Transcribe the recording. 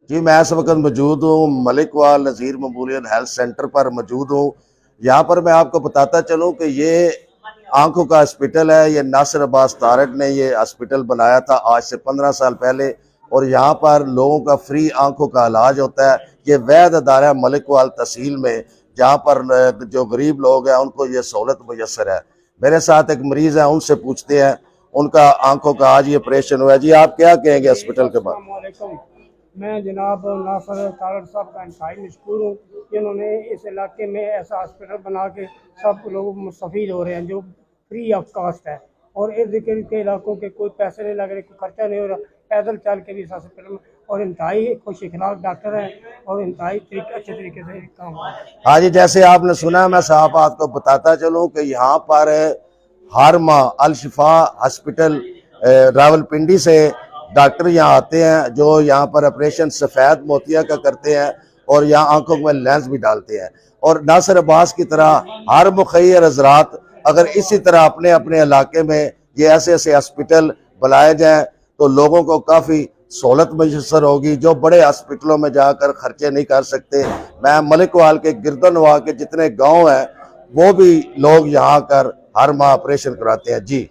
जी मैं इस वक्त मौजूद हूँ मलिक वाल नज़ीर मकबूलियत हेल्थ सेंटर पर मौजूद हूँ। यहाँ पर मैं आपको बताता चलूँ कि ये आंखों का हॉस्पिटल है। ये नासिर अब्बास तारक ने ये हॉस्पिटल बनाया था आज से 15 साल पहले, और यहाँ पर लोगों का फ्री आंखों का इलाज होता है। ये वैध अदारा है मलिक वाल तहसील में, जहाँ पर जो गरीब लोग हैं उनको ये सहूलत मुयसर है। मेरे साथ एक मरीज है, उनसे पूछते हैं, उनका आंखों का आज ये ऑपरेशन हुआ है। जी आप क्या कहेंगे हॉस्पिटल के बाद? अस्सलामुअलैकुम। मैं जनाब नासर तारड़ साहब का इंतहाई मशकूर हूँ, जिन्होंने इस इलाके में ऐसा हॉस्पिटल बना के सब लोग मुस्तफ़ीद हो रहे हैं जो फ्री ऑफ कास्ट है। और इर्द गिर्द के इलाकों के कोई पैसे नहीं लग रहे, कोई खर्चा नहीं हो रहा, पैदल चल के भी इस हॉस्पिटल में, और इंतहाई खुश इखलाक डॉक्टर हैं और इंतहाई अच्छे तरीके से काम हो रहा है। हाँ जी, जैसे आपने सुना, मैं साहब आपको बताता चलूँ कि यहाँ पर हर माह अल शिफा हॉस्पिटल रावलपिंडी से डॉक्टर यहाँ आते हैं, जो यहाँ पर ऑपरेशन सफ़ेद मोतिया का करते हैं और यहाँ आंखों में लेंस भी डालते हैं। और नासिर अब्बास की तरह हर मुखैर हजरात अगर इसी तरह अपने अपने इलाके में ये ऐसे ऐसे हॉस्पिटल बनाए जाएँ तो लोगों को काफ़ी सहूलत मैसर होगी, जो बड़े हॉस्पिटलों में जाकर खर्चे नहीं कर सकते। मैं मलिक वाल के गिरदनवा के जितने गांव हैं वो भी लोग यहाँ कर हर माह ऑपरेशन कराते हैं। जी।